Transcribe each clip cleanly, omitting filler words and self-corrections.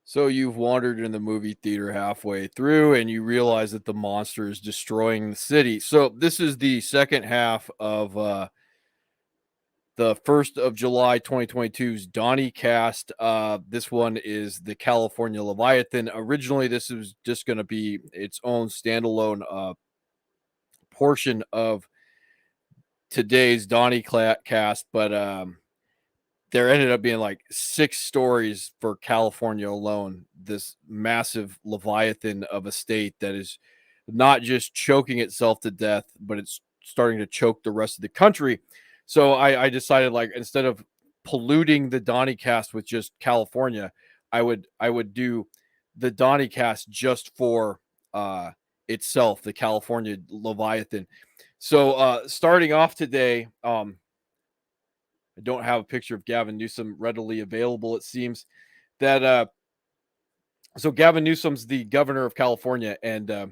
So you've wandered in the movie theater halfway through and you realize that the monster is destroying the city. So this is the second half of the 1st of July 2022's Donny cast. This one is the California Leviathan. Originally, this was just going to be its own standalone portion of today's Donny cast, but there ended up being like 6 stories for California alone. This massive Leviathan of a state that is not just choking itself to death, but it's starting to choke the rest of the country. So I decided, like, instead of polluting the Donny cast with just California, I would do the Donny cast just for itself, the California Leviathan. So starting off today, I don't have a picture of Gavin Newsom readily available. It seems that so Gavin Newsom's the governor of California, and I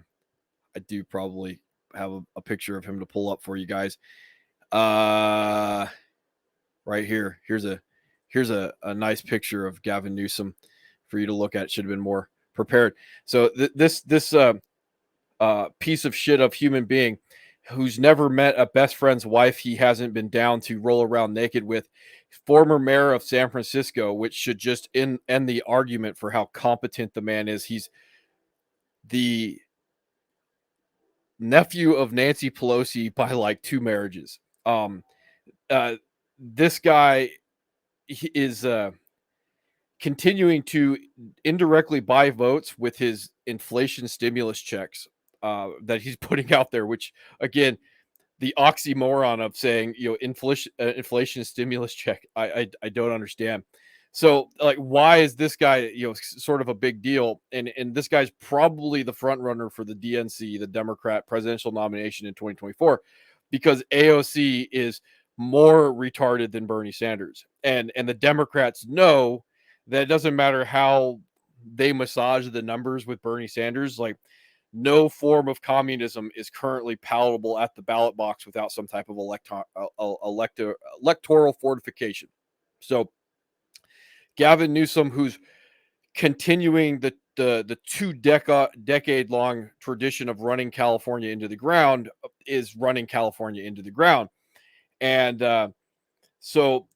do probably have a picture of him to pull up for you guys. Right here. Here's a nice picture of Gavin Newsom for you to look at. Should have been more prepared. So this piece of shit of human being who's never met a best friend's wife he hasn't been down to roll around naked with, former mayor of San Francisco, which should just end the argument for how competent the man is. He's the nephew of Nancy Pelosi by like 2 marriages. Um, this guy is continuing to indirectly buy votes with his inflation stimulus checks that he's putting out there, which, again, the oxymoron of saying, inflation stimulus check, I don't understand. So, like, why is this guy, sort of a big deal? And this guy's probably the front runner for the DNC, the Democrat presidential nomination in 2024, because AOC is more retarded than Bernie Sanders, and the Democrats know that it doesn't matter how they massage the numbers with Bernie Sanders, like, no form of communism is currently palatable at the ballot box without some type of electoral fortification. So Gavin Newsom, who's continuing the 2 decade long tradition of running California into the ground, is running California into the ground. And so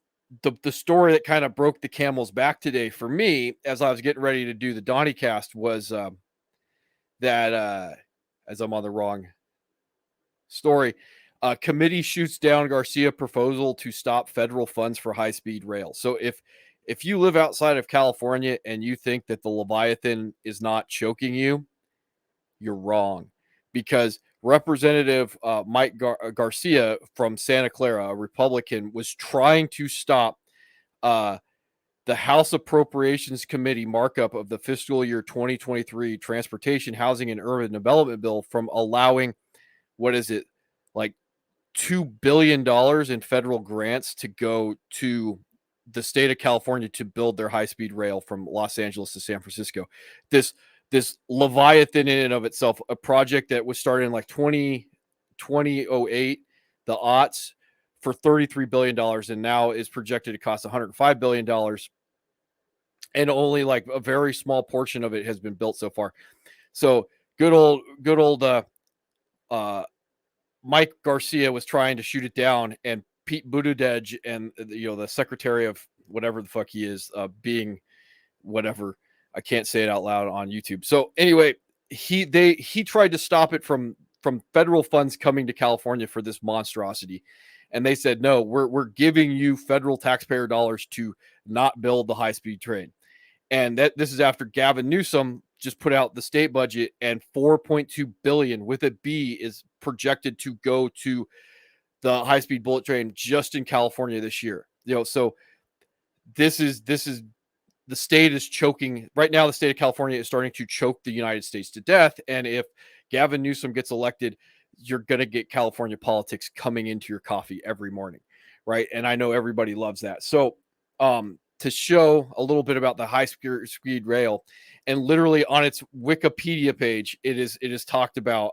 the story that kind of broke the camel's back today for me, as I was getting ready to do the Donny cast, was that as I'm on the wrong story, committee shoots down Garcia proposal to stop federal funds for high-speed rail. So if you live outside of California and you think that the Leviathan is not choking you, you're wrong, because Representative Mike Garcia from Santa Clara, a Republican, was trying to stop the House Appropriations Committee markup of the fiscal year 2023 Transportation, Housing, and Urban Development Bill from allowing, what is it, like $2 billion in federal grants to go to the state of California to build their high-speed rail from Los Angeles to San Francisco. This Leviathan in and of itself, a project that was started in like 2008, the aughts, for $33 billion, and now is projected to cost $105 billion. And only like a very small portion of it has been built so far. So good old Mike Garcia was trying to shoot it down, and Pete Buttigieg and the secretary of whatever the fuck he is, being whatever, I can't say it out loud on YouTube. So anyway, he tried to stop it from federal funds coming to California for this monstrosity, and they said, no, we're giving you federal taxpayer dollars to not build the high speed train. And that this is after Gavin Newsom just put out the state budget, and 4.2 billion with a B is projected to go to the high speed bullet train just in California this year. So this is the state is choking right now. The state of California is starting to choke the United States to death. And if Gavin Newsom gets elected, you're going to get California politics coming into your coffee every morning. Right. And I know everybody loves that. So, to show a little bit about the high speed rail, and literally on its Wikipedia page, it is talked about.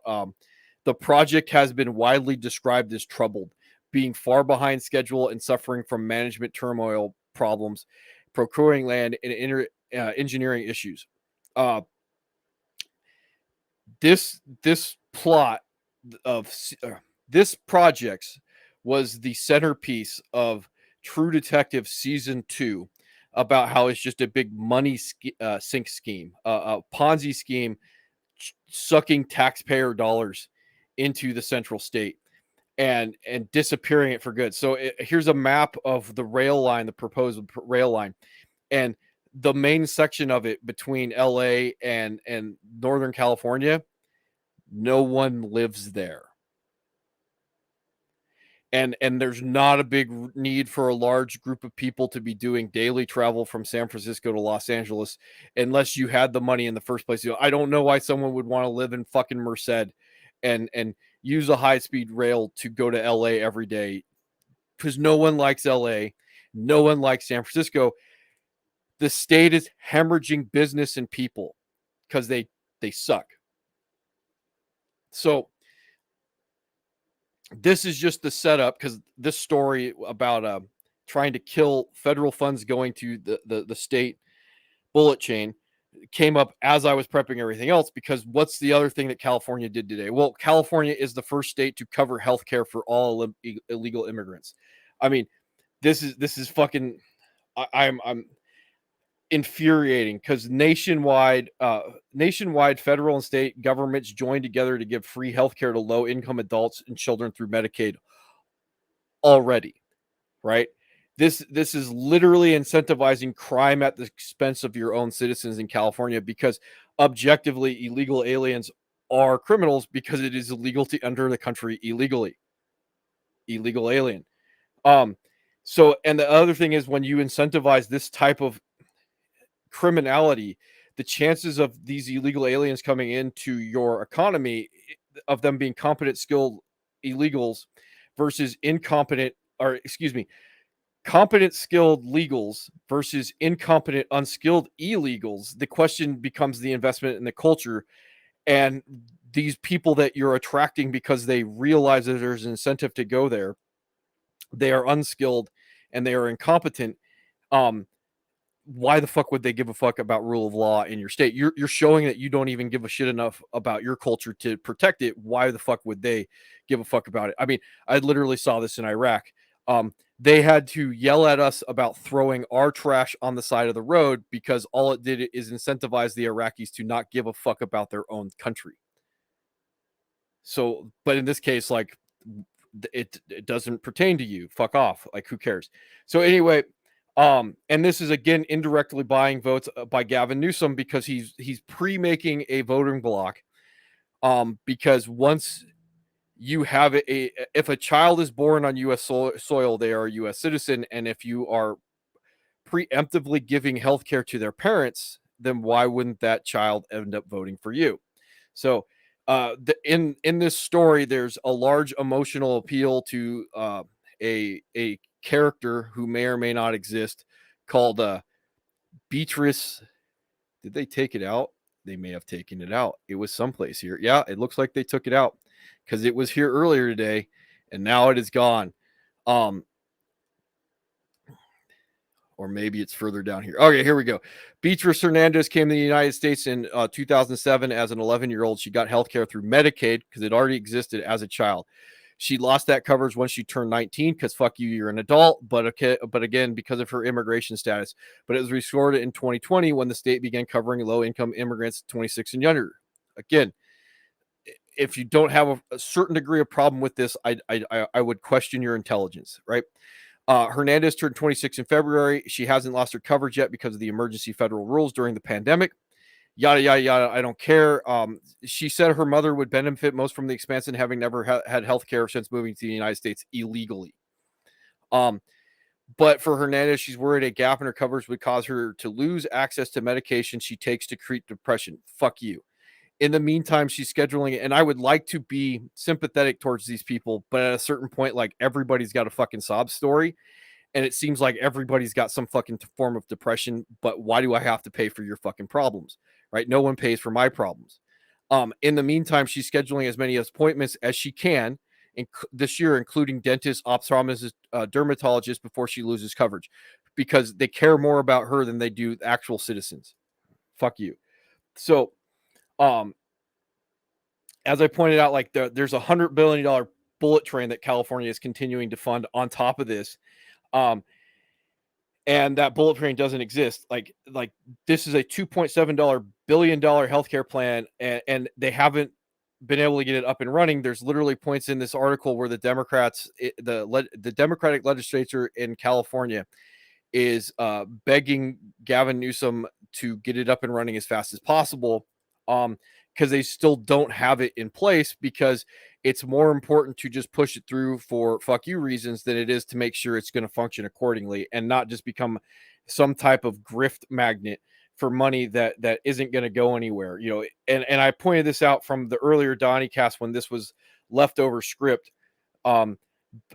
The project has been widely described as troubled, being far behind schedule and suffering from management turmoil problems, procuring land, and engineering issues. Uh, this plot of this project was the centerpiece of True Detective season 2, about how it's just a big money sink scheme, a Ponzi scheme, sucking taxpayer dollars into the central state and disappearing it for good. So here's a map of the rail line, the proposed rail line, and the main section of it between LA and Northern California, no one lives there. And there's not a big need for a large group of people to be doing daily travel from San Francisco to Los Angeles unless you had the money in the first place. I don't know why someone would want to live in fucking Merced and use a high-speed rail to go to LA every day, because no one likes LA, no one likes San Francisco. The state is hemorrhaging business and people because they suck. So this is just the setup, because this story about trying to kill federal funds going to the state bullet chain came up as I was prepping everything else. Because what's the other thing that California did today? Well, California is the first state to cover healthcare for all illegal immigrants. I mean, this is fucking. I'm infuriating, because nationwide federal and state governments joined together to give free healthcare to low income adults and children through Medicaid already, right? This is literally incentivizing crime at the expense of your own citizens in California, because objectively illegal aliens are criminals, because it is illegal to enter the country illegally. Illegal alien. So, and the other thing is, when you incentivize this type of criminality, the chances of these illegal aliens coming into your economy, of them being competent, skilled illegals versus competent, skilled legals versus incompetent, unskilled illegals, the question becomes the investment in the culture. And these people that you're attracting because they realize that there's an incentive to go there, they are unskilled and they are incompetent. Why the fuck would they give a fuck about rule of law in your state? You're showing that you don't even give a shit enough about your culture to protect it. Why the fuck would they give a fuck about it? I mean, I literally saw this in Iraq. They had to yell at us about throwing our trash on the side of the road, because all it did is incentivize the Iraqis to not give a fuck about their own country. So, but in this case, like, it doesn't pertain to you. Fuck off. Like, who cares? So anyway, and this is again indirectly buying votes by Gavin Newsom, because he's pre-making a voting block. Because once you have if a child is born on U.S. soil, they are a U.S. citizen, and if you are preemptively giving healthcare to their parents, then why wouldn't that child end up voting for you? So, in this story, there's a large emotional appeal to a character who may or may not exist, called Beatrice. Did they take it out? They may have taken it out. It was someplace here. Yeah, it looks like they took it out, because it was here earlier today, and now it is gone. Or maybe it's further down here. Okay, here we go. Beatrice Hernandez came to the United States in 2007 as an 11-year-old. She got healthcare through Medicaid because it already existed as a child. She lost that coverage once she turned 19, because fuck you, you're an adult. But again, because of her immigration status. But it was restored in 2020 when the state began covering low-income immigrants 26 and younger. Again, if you don't have a certain degree of problem with this, I would question your intelligence, right? Hernandez turned 26 in February. She hasn't lost her coverage yet because of the emergency federal rules during the pandemic. Yada, yada, yada. I don't care. She said her mother would benefit most from the expansion, having never had health care since moving to the United States illegally. But for Hernandez, she's worried a gap in her coverage would cause her to lose access to medication she takes to treat depression. Fuck you. In the meantime, she's scheduling it, and I would like to be sympathetic towards these people, but at a certain point, like, everybody's got a fucking sob story, and it seems like everybody's got some fucking form of depression. But why do I have to pay for your fucking problems, right? No one pays for my problems. In the meantime, she's scheduling as many appointments as she can this year, including dentist, ophthalmologist, dermatologist, before she loses coverage. because they care more about her than they do actual citizens. Fuck you. So, as I pointed out, like there's $100 billion bullet train that California is continuing to fund on top of this. Um, and that bullet train doesn't exist. Like this is a $2.7 billion healthcare plan, and they haven't been able to get it up and running. There's literally points in this article where the the Democratic legislature in California is begging Gavin Newsom to get it up and running as fast as possible, because they still don't have it in place, because it's more important to just push it through for fuck you reasons than it is to make sure it's going to function accordingly and not just become some type of grift magnet for money that isn't going to go anywhere. And I pointed this out from the earlier Donny cast when this was leftover script.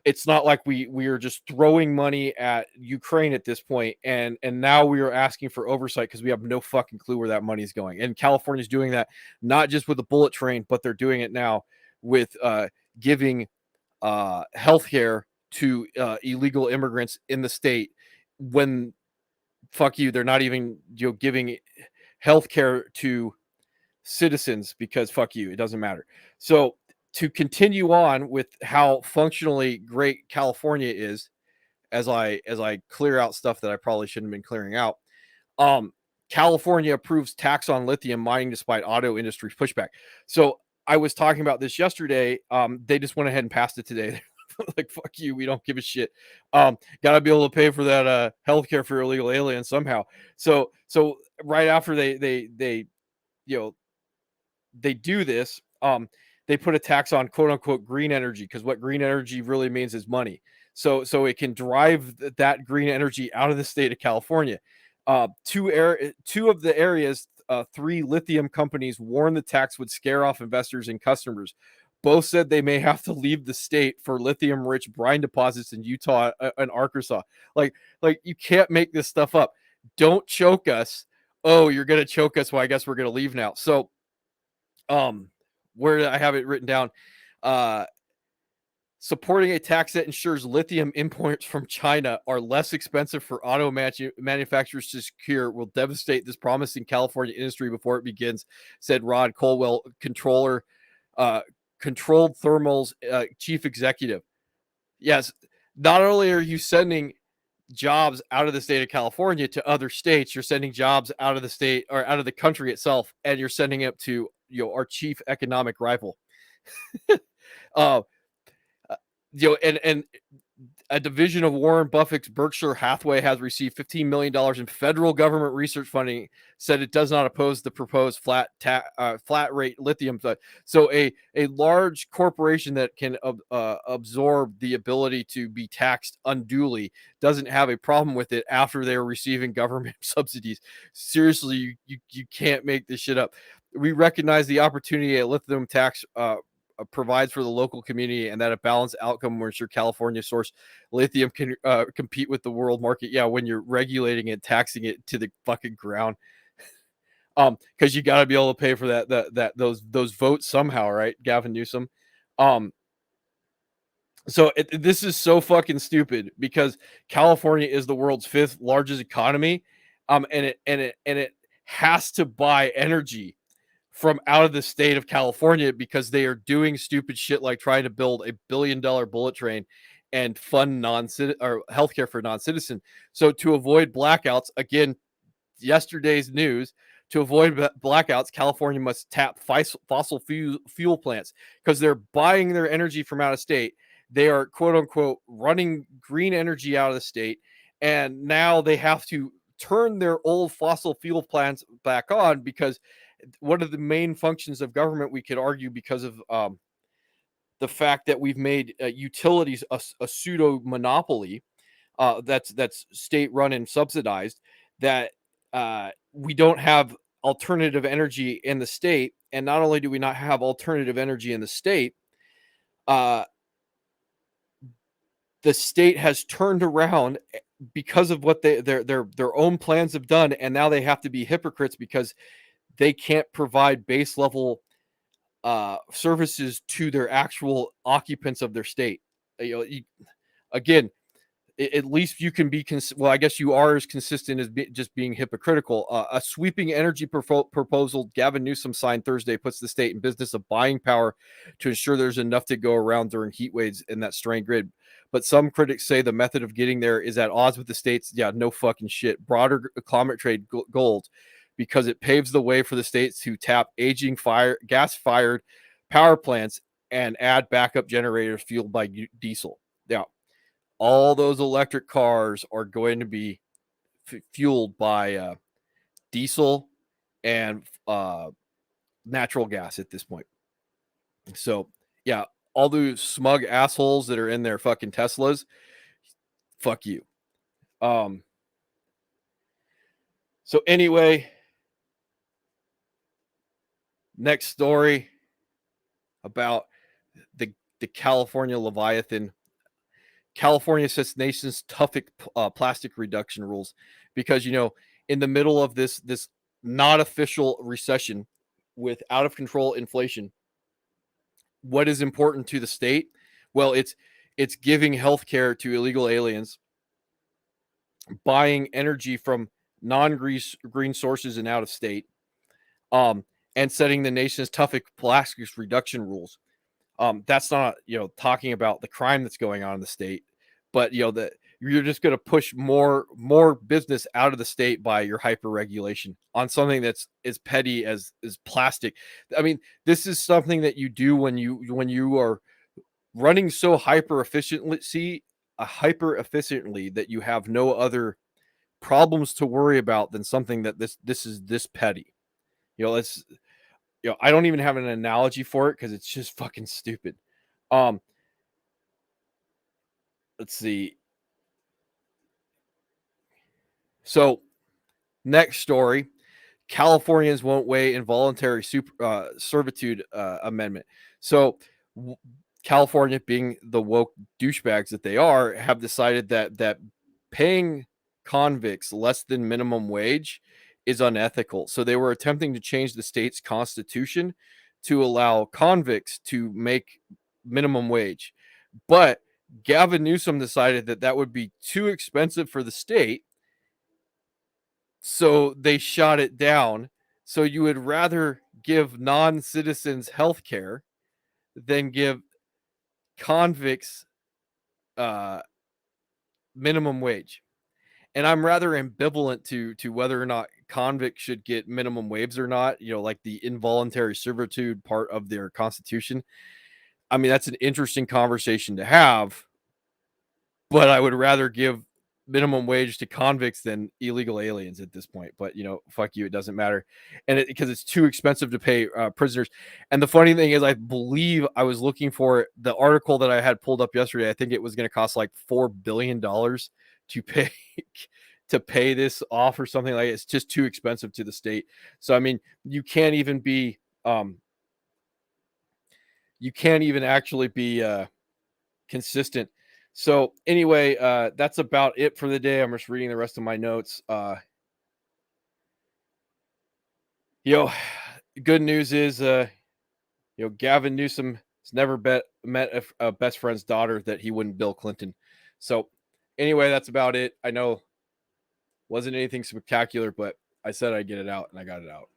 It's not like we are just throwing money at Ukraine at this point, and now we are asking for oversight because we have no fucking clue where that money is going. And California's doing that not just with the bullet train, but they're doing it now with giving healthcare to illegal immigrants in the state, when fuck you, they're not even giving healthcare to citizens, because fuck you, it doesn't matter. So to continue on with how functionally great California is, as I clear out stuff that I probably shouldn't have been clearing out. California approves tax on lithium mining despite auto industry's pushback. So I was talking about this yesterday. They just went ahead and passed it today. Like, fuck you, we don't give a shit. Gotta be able to pay for that healthcare for illegal aliens somehow. So right after they they do this, they put a tax on quote unquote green energy, because what green energy really means is money. So it can drive that green energy out of the state of California. Two of the areas, three lithium companies warned the tax would scare off investors and customers. Both said they may have to leave the state for lithium-rich brine deposits in Utah and Arkansas. Like you can't make this stuff up. Don't choke us. Oh, you're gonna choke us. Well, I guess we're gonna leave now. So where I have it written down, supporting a tax that ensures lithium imports from China are less expensive for auto manufacturers to secure will devastate this promising California industry before it begins, said Rod Colwell, controlled thermal's chief executive. Yes, not only are you sending jobs out of the state of California to other states, you're sending jobs out of the state or out of the country itself, and you're sending it to our chief economic rival. uh, and a division of Warren Buffett's Berkshire Hathaway has received $15 million in federal government research funding, said it does not oppose the proposed flat rate lithium. So a large corporation that can absorb the ability to be taxed unduly doesn't have a problem with it after they're receiving government subsidies. Seriously, you can't make this shit up. We recognize the opportunity a lithium tax provides for the local community, and that a balanced outcome where California source lithium can compete with the world market. Yeah, when you're regulating it, taxing it to the fucking ground, because you got to be able to pay for those votes somehow, right, Gavin Newsom? So this is so fucking stupid, because California is the world's fifth largest economy, and it has to buy energy from out of the state of California, because they are doing stupid shit like trying to build $1 billion bullet train and fund healthcare for non-citizen. So to avoid blackouts, again, yesterday's news, to avoid blackouts, California must tap fossil fuel plants, because they're buying their energy from out of state. They are quote unquote running green energy out of the state, and now they have to turn their old fossil fuel plants back on, because one of the main functions of government, we could argue, because of the fact that we've made utilities a pseudo monopoly, that's state run and subsidized, that we don't have alternative energy in the state. And not only do we not have alternative energy in the state, the state has turned around because of what their own plans have done, and now they have to be hypocrites because they can't provide base level services to their actual occupants of their state. Again, at least you can be well, I guess you are as consistent as just being hypocritical. A sweeping energy proposal Gavin Newsom signed Thursday puts the state in business of buying power to ensure there's enough to go around during heat waves in that strained grid. But some critics say the method of getting there is at odds with the state's no fucking shit broader climate trade goals, because it paves the way for the states to tap aging gas fired power plants and add backup generators fueled by diesel. Now, all those electric cars are going to be fueled by diesel and natural gas at this point. So, yeah, all those smug assholes that are in their fucking Teslas, fuck you. So anyway, next story about the California Leviathan. California sets nation's toughest plastic reduction rules because, in the middle of this not official recession with out of control inflation, what is important to the state? Well, it's giving healthcare to illegal aliens, buying energy from non-green sources and out of state, and setting the nation's toughest plastics reduction rules. That's not, talking about the crime that's going on in the state, but that you're just going to push more business out of the state by your hyper regulation on something that's as petty as plastic. I mean, this is something that you do when you are running so hyper efficiently that you have no other problems to worry about than something that this is this petty. It's I don't even have an analogy for it because it's just fucking stupid. Let's see. So, next story: Californians won't weigh involuntary servitude amendment. So, California, being the woke douchebags that they are, have decided that paying convicts less than minimum wage is unethical. So they were attempting to change the state's constitution to allow convicts to make minimum wage. But Gavin Newsom decided that would be too expensive for the state. So they shot it down. So you would rather give non-citizens health care than give convicts minimum wage. And I'm rather ambivalent to whether or not convicts should get minimum wage or not, like the involuntary servitude part of their constitution. I mean, that's an interesting conversation to have, but I would rather give minimum wage to convicts than illegal aliens at this point. But, fuck you, it doesn't matter. And because it's too expensive to pay prisoners. And the funny thing is, I believe I was looking for the article that I had pulled up yesterday. I think it was going to cost like $4 billion to pay this off or something like it. It's just too expensive to the state. So, I mean, you can't even actually be consistent. So anyway, that's about it for the day. I'm just reading the rest of my notes. Good news is, Gavin Newsom has never met a best friend's daughter that he wouldn't Bill Clinton. So anyway, that's about it. I know wasn't anything spectacular, but I said I'd get it out and I got it out.